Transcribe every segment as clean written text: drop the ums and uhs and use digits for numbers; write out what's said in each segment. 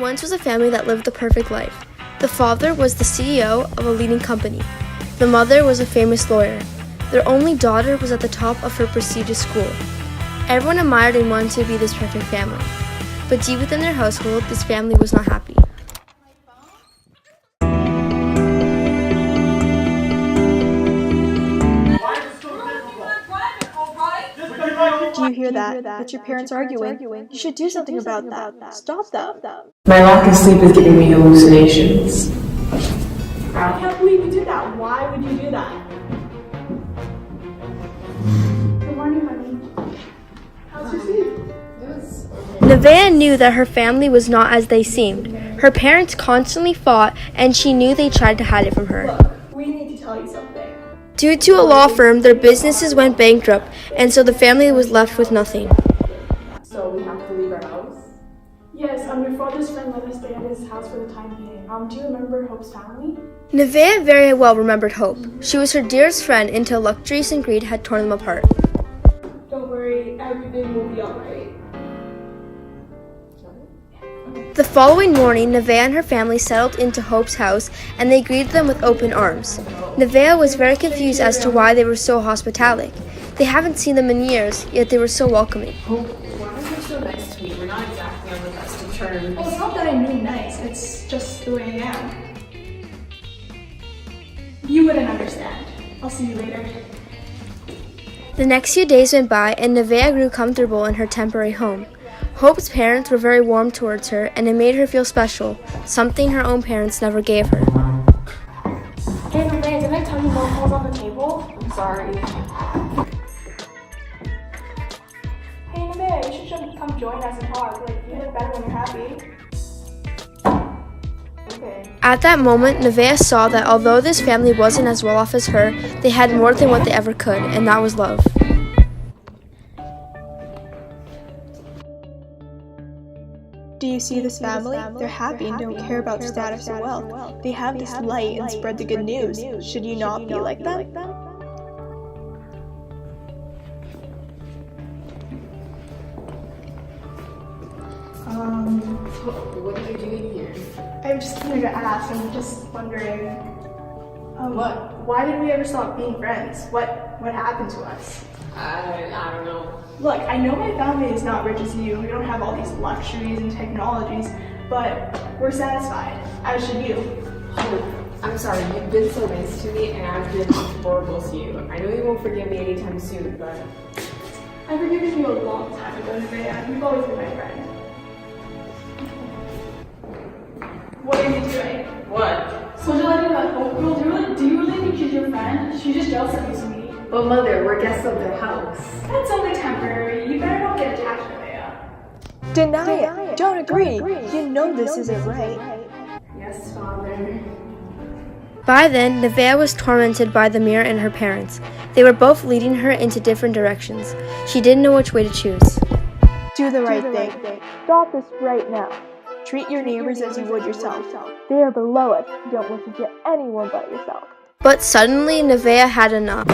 once was a family that lived the perfect life. The father was the CEO of a leading company. The mother was a famous lawyer. Their only daughter was at the top of her prestigious school. Everyone admired and wanted to be this perfect family. But deep within their household, this family was not happy. Do you hear that? That's your parents arguing. You should do something about that. Stop them. My lack of sleep is giving me hallucinations. I can't believe you did that. Why would you do that? Good morning, honey. How's your sleep? Nevaeh knew that her family was not as they seemed. Her parents constantly fought, and she knew they tried to hide it from her. Look, we need to tell you something. Due to a law firm, their businesses went bankrupt, and so the family was left with nothing. So we have to leave our house? Yes, your father's friend let us stay at his house for the time being. Do you remember Hope's family? Nevaeh very well remembered Hope. She was her dearest friend until luxuries and greed had torn them apart. Don't worry, everything will be alright. The following morning, Nevaeh and her family settled into Hope's house, and they greeted them with open arms. Nevaeh was very confused as to why they were so hospitalic. They haven't seen them in years, yet they were so welcoming. Hope, why are you so nice to me? We're not exactly on the best of terms. Well, it's not that I mean nice, it's just the way I am. You wouldn't understand. I'll see you later. The next few days went by, and Nevaeh grew comfortable in her temporary home. Hope's parents were very warm towards her, and it made her feel special, something her own parents never gave her. Hey, Nevaeh, didn't I tell you more calls on the table? I'm sorry. Hey, Nevaeh, you should come join us and talk. You look better when you're happy. Okay. At that moment, Nevaeh saw that although this family wasn't as well off as her, they had more than what they ever could, and that was love. Do you see this family? They're happy and don't care about status or wealth. They have this light and spread the good news. Should you not be like them? What are you doing here? I'm just here to ask. I'm just wondering. What? Why did we ever stop being friends? What happened to us? I don't know. Look, I know my family is not rich as you. We don't have all these luxuries and technologies, but we're satisfied, as should you. Hope, I'm sorry, you've been so nice to me and I've been horrible to you. I know you won't forgive me anytime soon, but... I've forgiven you a long time ago, Nevaeh. You've always been my friend. What are you doing? What? Socializing with that Hope girl, do you really think she's your friend? She's just jealous of you, sweetie. But Mother, we're guests of their house. That's only temporary. You better not get attached, Nevaeh. Deny it. Don't agree. You know this isn't right. Yes, Father. By then, Nevaeh was tormented by the mirror and her parents. They were both leading her into different directions. She didn't know which way to choose. Do the right thing. Stop this right now. Treat your neighbors as you would yourself. They are below us. Don't listen to anyone but yourself. But suddenly, Nevaeh had enough.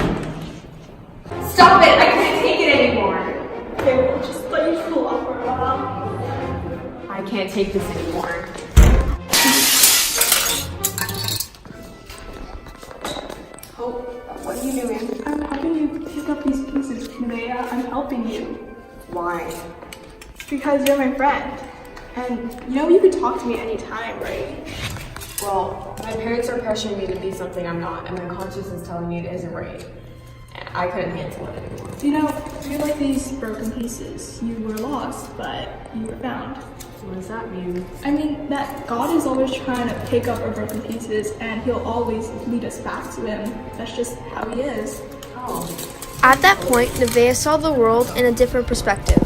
Stop it! I can't take it anymore! Okay, we'll just let you cool off for a while. I can't take this anymore. Hope, what are you doing? I'm helping you pick up these pieces, Nevaeh. I'm helping you. Why? Because you're my friend. And you know you could talk to me anytime, right? Well, my parents are pressuring me to be something I'm not, and my conscience is telling me it isn't right. I couldn't handle it anymore. You know, you're like these broken pieces. You were lost, but you were found. What does that mean? I mean that God is always trying to pick up our broken pieces, and He'll always lead us back to Him. That's just how He is. Oh. At that point, Nevaeh saw the world in a different perspective.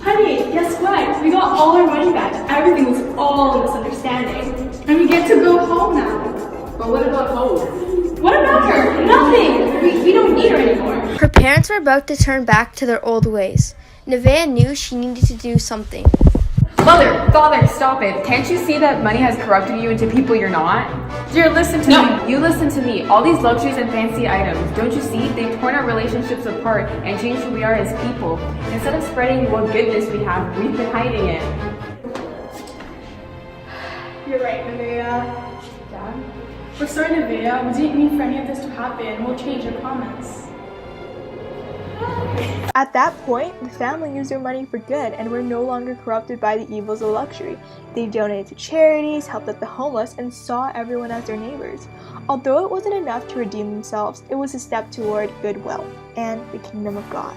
Honey, guess what? We got all our money back. Everything was all a misunderstanding. And we get to go home now. But what about Hope? What about her? Nothing! We don't need her anymore. Her parents were about to turn back to their old ways. Nevaeh knew she needed to do something. Mother, Father, stop it. Can't you see that money has corrupted you into people you're not? Dear, listen to me. You listen to me. All these luxuries and fancy items, don't you see? They've torn our relationships apart and changed who we are as people. Instead of spreading what goodness we have, we've been hiding it. You're right, Nevaeh. Dad? We're sorry, Nevaeh. We didn't mean for any of this to happen. We'll change, I promise. At that point, the family used their money for good and were no longer corrupted by the evils of luxury. They donated to charities, helped out the homeless, and saw everyone as their neighbors. Although it wasn't enough to redeem themselves, it was a step toward goodwill and the kingdom of God.